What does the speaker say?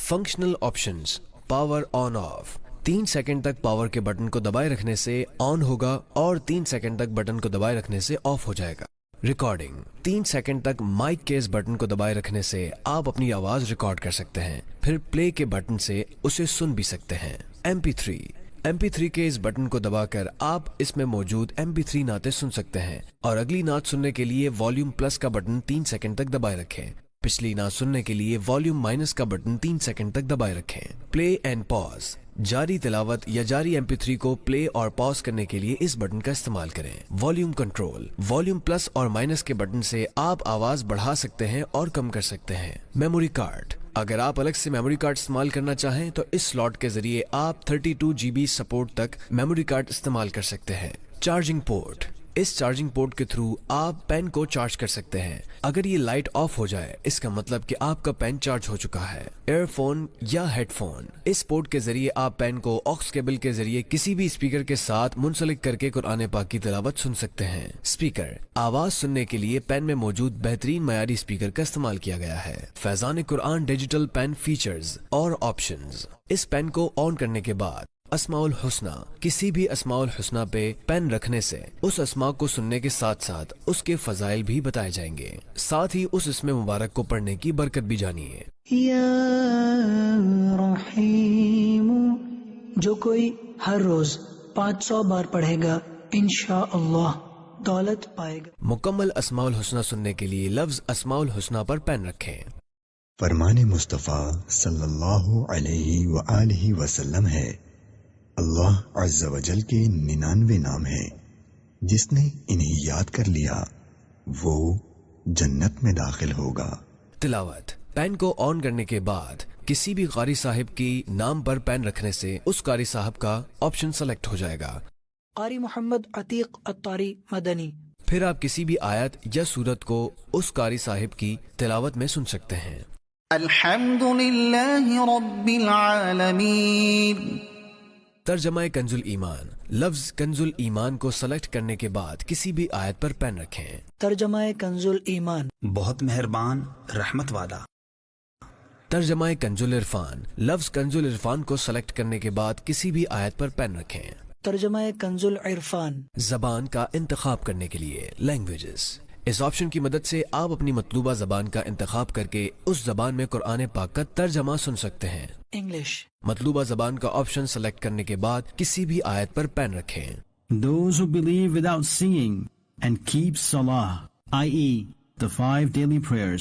Functional options, power on of. 3 second تک power کے button کو دبائے رکھنے سے آن ہوگا اور 3 سیکنڈ تک بٹن کو دبائے رکھنے سے آف ہو جائے گا. ریکارڈنگ، 3 سیکنڈ تک مائک کے اس بٹن کو دبائے رکھنے سے آپ اپنی آواز ریکارڈ کر سکتے ہیں، پھر پلے کے بٹن سے اسے سن بھی سکتے ہیں. MP3 کے اس بٹن کو دبا کر آپ اس میں موجود MP3 نعتیں سن سکتے ہیں، اور اگلی نعت سننے کے لیے والیوم پلس کا بٹن 3 سیکنڈ تک دبائے رکھیں. پچھلی نعت سننے کے لیے والیوم مائنس کا بٹن 3 سیکنڈ تک دبائے رکھیں. پلے اینڈ پاز، جاری تلاوت یا جاری MP3 کو پلے اور پاز کرنے کے لیے اس بٹن کا استعمال کریں. والیوم کنٹرول، والیوم پلس اور مائنس کے بٹن سے آپ آواز بڑھا سکتے ہیں اور کم کر سکتے ہیں. میموری کارڈ، اگر آپ الگ سے میموری کارڈ استعمال کرنا چاہیں تو اس سلاٹ کے ذریعے آپ 32 GB سپورٹ تک میموری کارڈ استعمال کر سکتے ہیں. چارجنگ پورٹ، اس چارجنگ پورٹ کے تھرو آپ پین کو چارج کر سکتے ہیں. اگر یہ لائٹ آف ہو جائے اس کا مطلب کہ آپ کا پین چارج ہو چکا ہے. ایئر فون یا ہیڈ فون، اس پورٹ کے ذریعے آپ پین کو آکس کیبل کے ذریعے کسی بھی اسپیکر کے ساتھ منسلک کر کے قرآن پاک کی تلاوت سن سکتے ہیں. اسپیکر، آواز سننے کے لیے پین میں موجود بہترین معیاری اسپیکر کا استعمال کیا گیا ہے. فیضان قرآن ڈیجیٹل پین فیچرز اور آپشنز، اس پین کو آن کرنے کے بعد اسماء الحسنہ، کسی بھی اسماء الحسنہ پہ پین رکھنے سے اس اسماء کو سننے کے ساتھ ساتھ اس کے فضائل بھی بتائے جائیں گے، ساتھ ہی اس اسم مبارک کو پڑھنے کی برکت بھی جانیے. یا رحیم، جو کوئی ہر روز 500 بار پڑھے گا انشاءاللہ دولت پائے گا. مکمل اسماء الحسنہ سننے کے لیے لفظ اسماء الحسنہ پر پین رکھیں. فرمان مصطفیٰ صلی اللہ علیہ وآلہ وسلم ہے، اللہ عز و جل کے 99 نام ہیں، جس نے انہیں یاد کر لیا وہ جنت میں داخل ہوگا. تلاوت، پین کو آن کرنے کے بعد کسی بھی قاری صاحب کی نام پر پین رکھنے سے اس قاری صاحب کا آپشن سلیکٹ ہو جائے گا. قاری محمد عتیق الطاری مدنی. پھر آپ کسی بھی آیت یا سورت کو اس قاری صاحب کی تلاوت میں سن سکتے ہیں. الحمد للہ رب العالمین. ترجمہ کنز الایمان، لفظ کنز الایمان کو سلیکٹ کرنے کے بعد کسی بھی آیت پر پین رکھیں. ترجمہ کنز الایمان، بہت مہربان رحمت والا. ترجمہ کنز العرفان، لفظ کنز العرفان کو سلیکٹ کرنے کے بعد کسی بھی آیت پر پین رکھیں. ترجمہ کنز العرفان، زبان کا انتخاب کرنے کے لیے لینگویجز، اس آپشن کی مدد سے آپ اپنی مطلوبہ زبان کا انتخاب کر کے اس زبان میں قرآن پاک کا ترجمہ سن سکتے ہیں. انگلش، مطلوبہ زبان کا آپشن سلیکٹ کرنے کے بعد کسی بھی آیت پر پین رکھیں. Those who believe without seeing and keep salah, i.e. the 5 daily prayers,